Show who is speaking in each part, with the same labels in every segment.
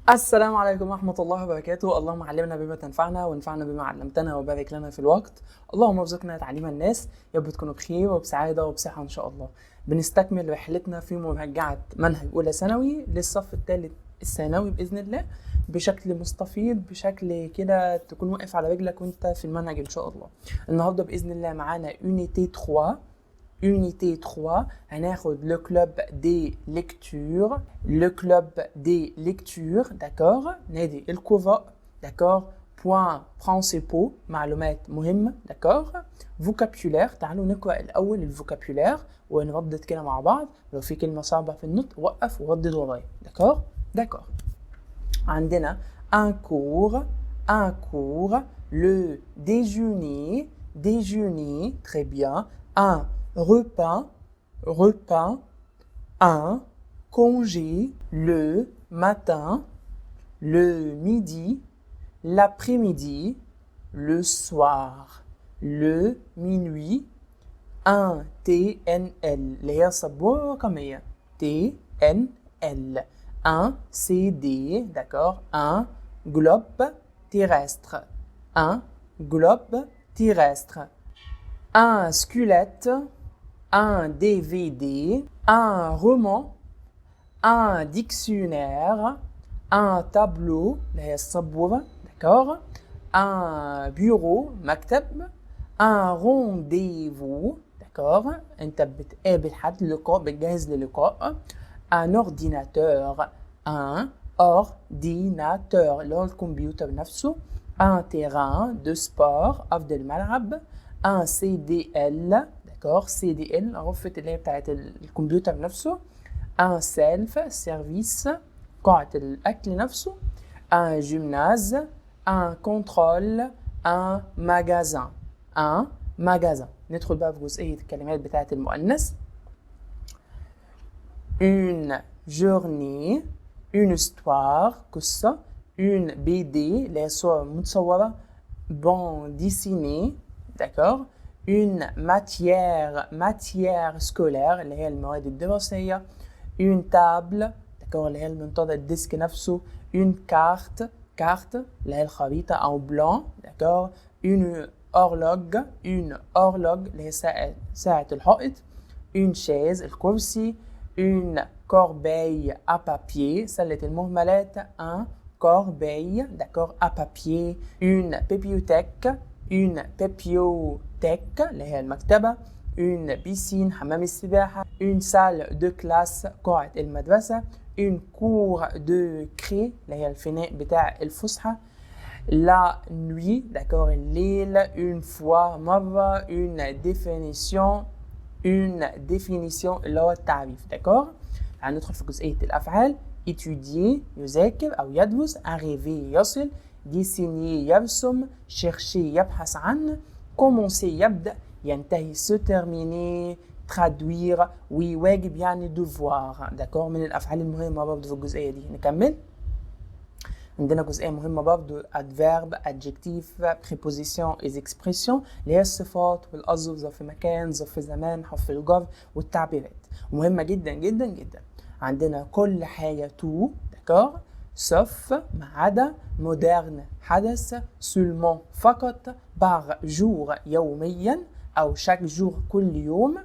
Speaker 1: السلام عليكم ورحمة الله وبركاته. اللهم علمنا بما تنفعنا وانفعنا بما علمتنا وبارك لنا في الوقت. اللهم ارزقنا تعليم الناس. يا رب تكونوا بخير وبسعادة وبصحة إن شاء الله. بنستكمل رحلتنا في مراجعة منهج أولى ثانوي للصف الثالث الثانوي بإذن الله بشكل مستفيض، بشكل كده تكون واقف على رجلك وانت في المنهج إن شاء الله. النهاردة بإذن الله معانا Unité 3. Unité 3, هناخد le club des lectures, d'accord, نادي القراء, d'accord, points principaux, معلومات مهمة, d'accord, vocabulaire, تعالوا نقرأ الأول الفوكابيولير ونردد كده مع بعض. لو في كلمة صعبة في النطق وقف وردد ورايا, d'accord. عندنا un cours, le déjeuner, très bien, un repas, un congé, le matin, le midi, l'après-midi, le soir, le minuit, un TNL, اللي هي السبورة الرقمية TNL, un CD, d'accord, un globe terrestre, un squelette, un DVD, un roman, un dictionnaire, un tableau, d'accord, un bureau, مكتب, un rendez-vous, d'accord, انت بتقابل حد لقاء, بتجهز للقاء, un ordinateur, اللي هو الكمبيوتر نفسه, un terrain de sport, أرض الملعب, un CDL, d'accord, CDL, غرفة اللي هي بتاعت الكمبيوتر نفسه, un self service, قاعة الأكل نفسه, un gymnase, un contrôle, un magasin. ندخل بقى في جزئية الكلمات بتاعت المؤنث. une journée, une histoire, قصة, une BD, اللي هي صور متصورة, bande dessinée, d'accord, une matière scolaire اللي هي المواد الدراسية, une table, d'accord, اللي هي المنتدى الديسك نفسه, une carte اللي هي الخريطة en blanc, d'accord, une horloge اللي هي ساعة الحائط, une chaise الكرسي, une corbeille à papier, سلة المهملات, un corbeille, d'accord, à papier, une bibliothèque اللي هي المكتبة, une piscine حمام السباحة, une salle de classe قاعة المدرسة, une cour de cré اللي هي الفناء بتاع الفسحة, la nuit, d'accord, الليل, une fois مرة, une définition اللي هو التعريف, d'accord. هندخل في جزئية الأفعال. étudier يذاكر أو يدرس, arriver يصل, dessiner يرسم, chercher يبحث عن, commencer يبدأ, ينتهي se terminer, traduire ويواجب يعني devoir, d'accord, من الأفعال المهمة برضه في الجزئية دي. نكمل. عندنا جزئية مهمة برضه adverb, adjectif, préposition et expression اللي هي الصفات والأظرف, ظرف مكان, ظرف زمان, حرف الجر والتعبيرات, مهمة جدا جدا جدا. عندنا كل حاجة tout, d'accord, sauf ما عدا, moderne حدث, seulement فقط, par jour يوميا أو chaque jour كل يوم,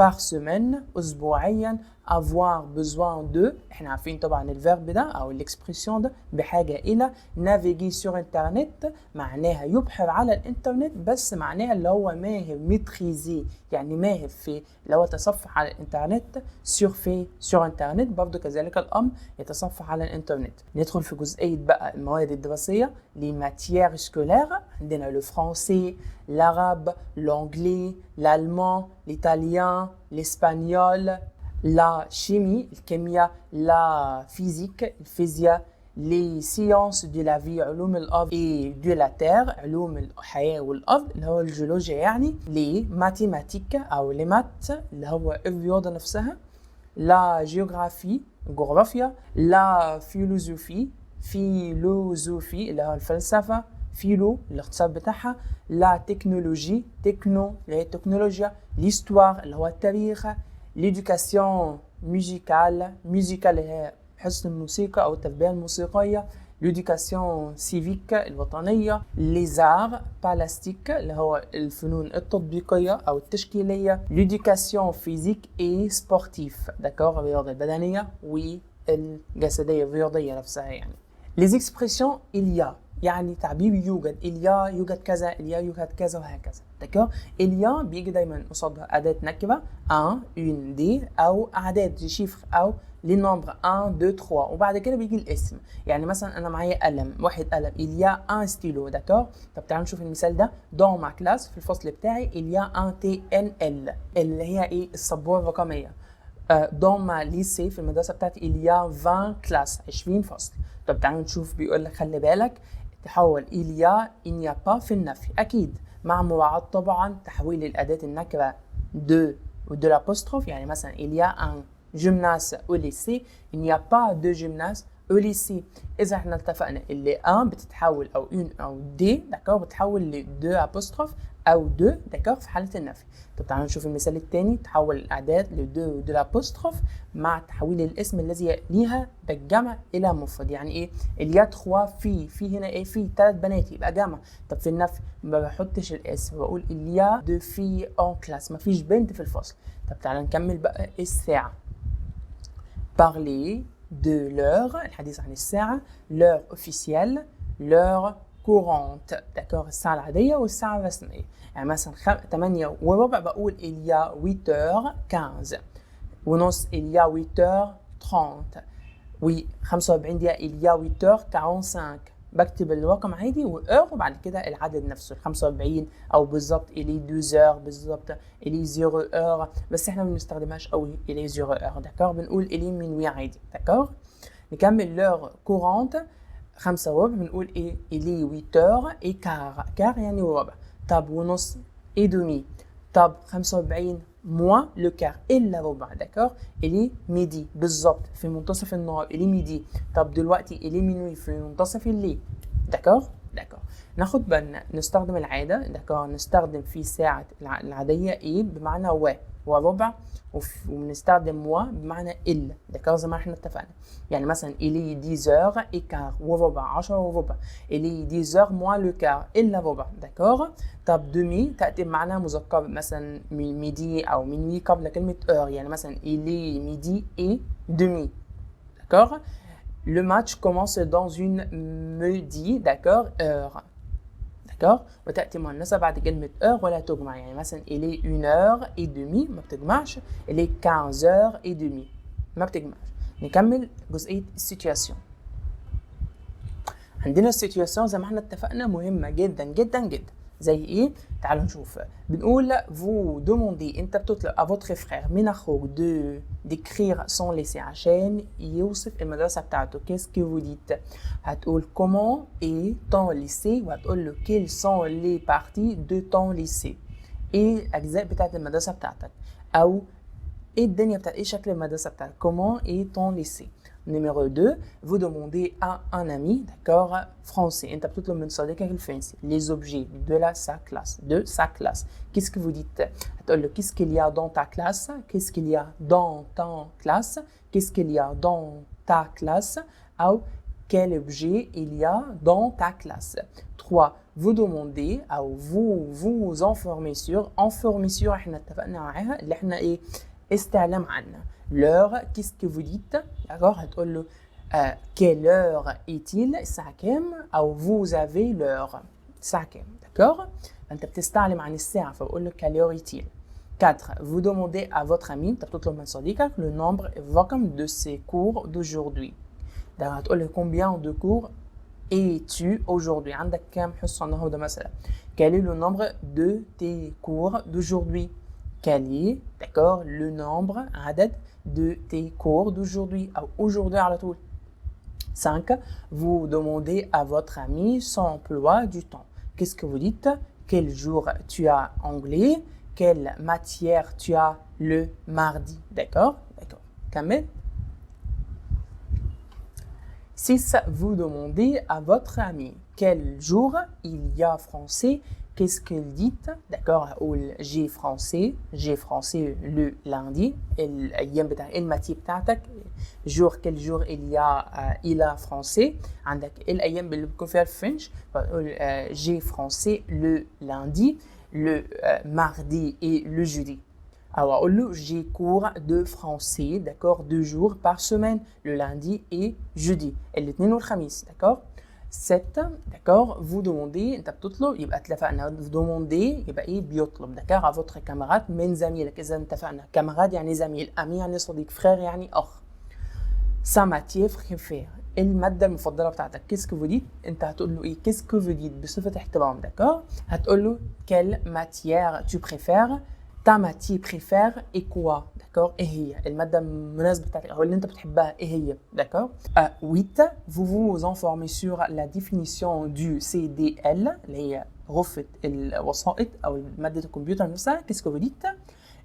Speaker 1: par semaine أسبوعيا, avoir besoin de, احنا عارفين طبعا الفيرب ده أو الإكسبريسيون ده, بحاجة إلى, naviguer sur internet معناها يبحر على الإنترنت, بس معناها اللي هو ماهر, maîtriser يعني ماهر في اللي هو يتصفح على الإنترنت, sur internet برضو كذلك الأمر, يتصفح على الإنترنت. ندخل في جزئية بقى المواد الدراسية, les matières scolaires. عندنا le français, l'arabe, l'anglais, l'allemand, l'italien, l'espagnol, la chimie, الكيمياء, la physique, الفيزياء, les sciences de la vie, علوم الأرض et de la terre, علوم الحياة والأرض اللي هو الجيولوجيا يعني, les mathématiques أو les maths اللي هو الرياضة نفسها, la géographie, الجغرافيا, la philosophie اللي هو الفلسفة, philo الاختصار بتاعها, la technologie, techno اللي هي التكنولوجيا, l'histoire اللي هو التاريخ, l'éducation musicale اللي هي حصة الموسيقى أو التربية الموسيقية، l'éducation civique الوطنية، les arts plastiques اللي هو الفنون التطبيقية أو التشكيلية، l'éducation physique et sportive d'accord الرياضة البدنية والجسدية الرياضية نفسها يعني. les expressions il y a يعني تعبير يوجد، il y a يوجد كذا، il y a يوجد كذا وهكذا d'accord. il y a بيجي دايما قصادها أداة نكرة un une des أو أعداد دي شيفر أو لي نمبر 1 2 3 وبعد كده بيجي الاسم. يعني مثلا انا معايا قلم، واحد قلم il y a un stylo d'accord. طب تعالوا نشوف المثال ده. dans ma classe في الفصل بتاعي il y a un TNL اللي هي ايه السبوره الرقميه. dans ma lycée في المدرسه بتاعتي il y a 20 classes 20 فصل. طب تعالوا نشوف بيقول لك خلي بالك تحول il y a il n'y a pas في النفي اكيد مع مراعاه طبعا تحويل الاداه النكره de de l'apostrophe. يعني مثلا il y a un gymnase au lycée il n'y a pas de gymnase au lycée. إذا احنا اتفقنا اللي ان بتتحول أو une أو دي داكور بتتحول ل deux apostrophe أو deux داكور في حالة النفي. طب تعالوا نشوف المثال الثاني. تحول الأعداد ل deux و de l'apostrophe مع تحويل الاسم الذي يليها بالجمع إلى مفرد. يعني إيه؟ il y a trois filles في هنا إيه؟ في 3 بنات يبقى جمع. طب في النفي ما بحطش الاسم بقول il y a deux filles en classe ما فيش بنت في الفصل. طب تعالوا نكمل بقى الساعة. parler de l'heure الحديث عن الساعة، l'heure officielle l'heure courante d'accord الساعة العادية والساعة الرسمية. يعني مثلا 8 وربع بقول il y a 8h15 ونص il y a 8h30 و 45 دقيقة il y a 8h45 بكتب الرقم عادي وheure وبعد كده العدد نفسه 45 او بالظبط الي 12 بالظبط الي 0 heure بس احنا ما بنستخدمهاش قوي الي 0 heure داكور بنقول الي minuit عادي داكور. نكمل l'heure courante 5 وربع بنقول ايه الي 8 heures et quart quart يعني وربع. طب ونص et demi. طب 45 moins le quart الا ربع داكور الي ميدي بالظبط في منتصف النهار الي ميدي. طب دلوقتي الي مينوي في منتصف الليل داكور داكور. ناخد بالنا نستخدم العاده داكور نستخدم في ساعه العاديه ايه بمعنى وربع وبنستخدم بمعنى ال داكور زي ما احنا اتفقنا. يعني مثلا الي 10 heures et quart وربع 10 وربع الي 10 heures moins le quart الا ربع داكور. طب دومي تأتي بمعنى مذكر مثلا ميدي أو minuit قبل كلمة heure. يعني مثلا il est midi et demi d'accord. le match commence dans une midi d'accord heure d'accord. وتأتي مؤنثة بعد كلمة heure ولا تجمع. يعني مثلا il est 1h30 ما بتجمعش il est 15h30 ما بتجمعش. نكمل جزئية السيتواسيون. عندنا السيتواسيون زي ما احنا اتفقنا مهمة جدا جدا جدا. زي ايه؟ تعالوا نشوف. بنقول vous demandez انت بتطلب à votre frère من اخوك d'écrire son lycée عشان يوصف المدرسة بتاعته. qu'est-ce que vous dites؟ هتقول comment est ton lycée وهتقول له quelles sont les parties de ton lycée ايه الاجزاء بتاعت المدرسة بتاعتك او ايه الدنيا بتاعت ايه شكل المدرسة بتاعتك. comment est ton lycée. Numéro 2, vous demandez à un ami, d'accord, français. انت بتطلب من صديقك الفرنسي les objets de sa classe. Qu'est-ce que vous dites? هتقول له qu'est-ce qu'il y a dans ta classe? Qu'est-ce qu'il y a dans ta classe? Qu'est-ce qu'il y a dans ta classe? أو quel objet il y a dans ta classe. 3. Vous demandez أو vous informez sur احنا اتفقنا معاها اللي احنا ايه استعلام عنها. l'heure qu'est-ce que vous dites d'accord هتقول له quelle heure est-il الساعة كام أو vous avez l'heure الساعة كام d'accord. أنت بتستعلم عن الساعة فبقول له quelle heure est-il. 4. vous demandez à votre ami أنت بتطلب من صديقك le nombre الرقم de ses cours d'aujourd'hui. ده هتقول له combien de cours es-tu aujourd'hui عندك كام حصة النهاردة مثلا. quel est le nombre de tes cours d'aujourd'hui. quel est d'accord le nombre عدد de tes cours d'aujourd'hui أو aujourd'hui على طول. 5. vous demandez à votre ami son emploi du temps. qu'est-ce que vous dites? quel jour tu as anglais. quelle matière tu as le mardi. d'accord d'accord كمل. 6. vous demandez à votre ami quel jour il y a français. qu'est-ce qu'elle dit, d'accord, ou j'ai français le lundi, الأيام بتاع الماتي بتاعتك jour quel jour il a français عندك الأيام اللي بيكون فيها الفرنش فقول j'ai français le lundi, le mardi et le jeudi. Alors أقول له j'ai cours de français, d'accord, 2 jours par semaine, le lundi et jeudi, الاثنين والخميس, d'accord. 7 d'accord, vous demandez انت بتطلب يبقى اتفقنا vous demandez يبقى ايه بيطلب d'accord à votre camarade من زميلك اذا اتفقنا camarade يعني زميل امي يعني صديق frère يعني اخ sa matière préférée المادة المفضلة بتاعتك qu'est-ce que vous dites انت هتقول له ايه qu'est-ce que vous dites بصفة احترام d'accord هتقول له quelle matière tu préfères ta matière préfère et quoi d'accord ايه هي المادة المناسبة بتاعتك او اللي انت بتحبها ايه هي d'accord 8 vous vous informez sur la définition du CDL اللي هي غرفة الوسائط او مادة الكمبيوتر نفسها qu'est-ce que vous dites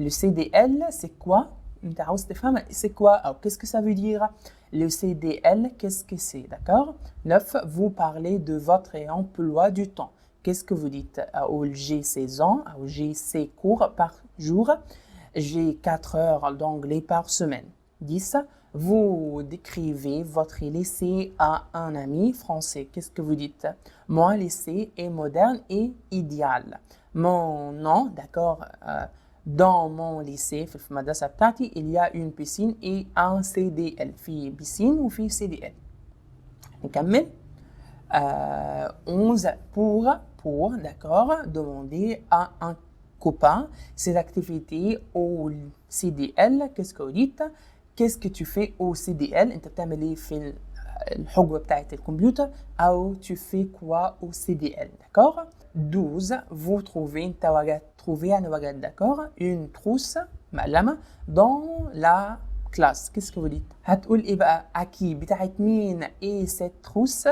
Speaker 1: le CDL c'est quoi انت عاوز تفهم c'est quoi او qu'est-ce que ça veut dire le CDL qu'est-ce que c'est d'accord 9 vous parlez de votre emploi du temps qu'est-ce que vous dites j'ai 16 ans ou j'ai 6 cours par jour j'ai 4 heures d'anglais par semaine 10 vous décrivez votre lycée à un ami français qu'est-ce que vous dites mon lycée est moderne et idéal mon nom d'accord dans mon lycée في المدرسة بتاعتي il y a une piscine et un CDL في piscine وفي CDL نكمل 11 pour d'accord demander à un copain ses activités au CDL qu'est-ce que vous dites qu'est-ce que tu fais au CDL انت بتعمل ايه في الحجوة بتاعت الكمبيوتر او tu fais quoi au CDL d'accord 12 vous trouvez انت وجدت trouver يعني وجد d'accord une trousse مقلمة dans la classe qu'est-ce que vous dites هتقول ايه بقى اكيد بتاعت مين ايه cette trousse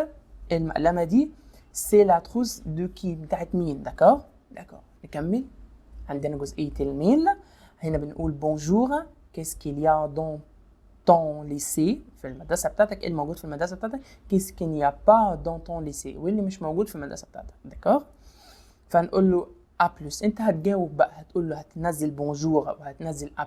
Speaker 1: المقلمة دي c'est la trousse de qui بتاعت مين d'accord نكمل عندنا جزئية الميل هنا بنقول bonjour qu'est-ce qu'il y a dans ton lycée في المدرسة بتاعتك ايه الموجود في المدرسة بتاعتك qu'est-ce qu'il n'y a pas dans ton lycée واللي مش موجود في المدرسة بتاعتك d'accord فنقول له A+. انت هتجاوب بقى هتقول له هتنزل بونجور وهتنزل A+,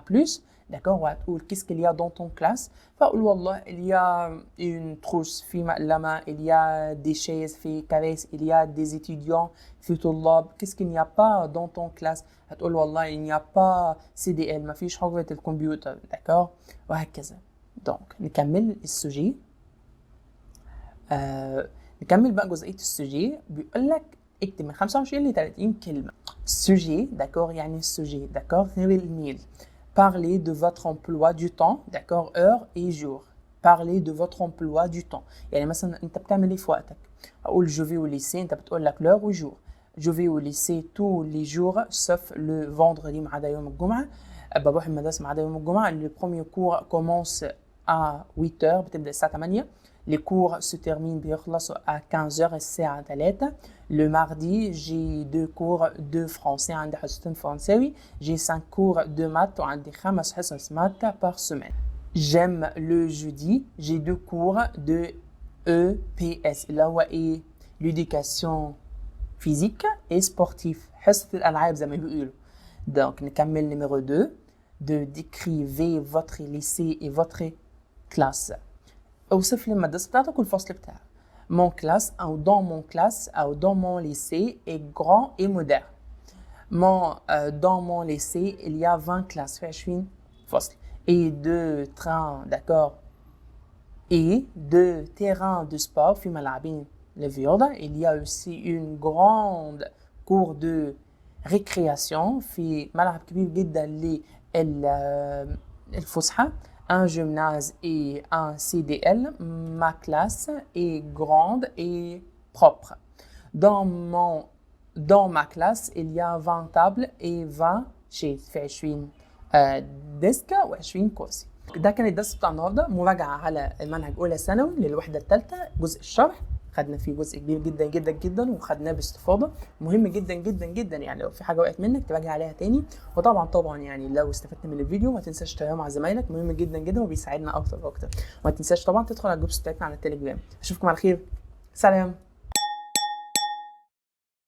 Speaker 1: d'accord وهتقول qu'est-ce qu'il y a dans ton classe فاقول والله il y a une trousse في مقلمة il y a des chaises في كراسي il y a des étudiants في طلاب qu'est-ce qu'il n'y a pas dans ton classe هتقول والله il n'y a pas CDL ما فيش حجرة الكمبيوتر d'accord وهكذا donc نكمل السوجي نكمل بقى جزئية السوجي بيقول لك اكتب من 25 ل 30 كلمة. Sujet, d'accord, يعني sujet, d'accord, غير الميل. Parlez de votre emploi du temps, d'accord, heure et jour. Parlez de votre emploi du temps. يعني مثلا انت بتعمل ايه في وقتك؟ اقول je vais au lycée انت بتقول لك l'heure و jour. Je vais au lycée tous les jours sauf le vendredi ما عدا يوم الجمعة. بروح المدرسة ما عدا يوم الجمعة. Le premier cours commence à 8h بتبدأ الساعة 8. Les cours se terminent بيخلصوا à 15h الساعة 3. Le mardi, j'ai 2 cours de français عندي حصتين فرنساوي. J'ai 5 cours de maths وعندي 5 حصص maths par semaine. J'aime le jeudi, j'ai 2 cours de EPS اللي هو ايه l'éducation physique et sportive حصة الألعاب زي ما بيقولوا. Donc نكمل numéro 2 de décrivez votre lycée et votre classe. اوصف لي المدرسة بتاعتك والفصل بتاعك. Mon classe ou dans mon classe ou dans mon lycée est grand et moderne. Dans mon lycée, il y a 20 classes, في 20 فصل. Et 2 trains, d'accord. Et 2 terrains de sport, في ملاعبين للرياضة. Il y a aussi une grande cour de récréation, في ملعب كبير جدا للفسحة. Un gymnase et un CDL, ma classe est grande et propre. Dans ma classe, il y a 20 tables et 20 chaises في 20 ديسك و20 كرسي. ده كان الدرس بتاع النهارده مراجعة على المنهج أولى ثانوي للوحدة الثالثة جزء الشرح. خدنا فيه جزء كبير جدا جدا جدا وخدناه باستفاضه مهم جدا جدا جدا يعني لو في حاجه وقعت منك تراجع عليها تاني وطبعا يعني لو استفدت من الفيديو ما تنساش تشيره مع زمايلك مهم جدا جدا وبيساعدنا اكتر واكتر وما تنساش طبعا تدخل على الجروب بتاعتنا على التليجرام اشوفكم على خير سلام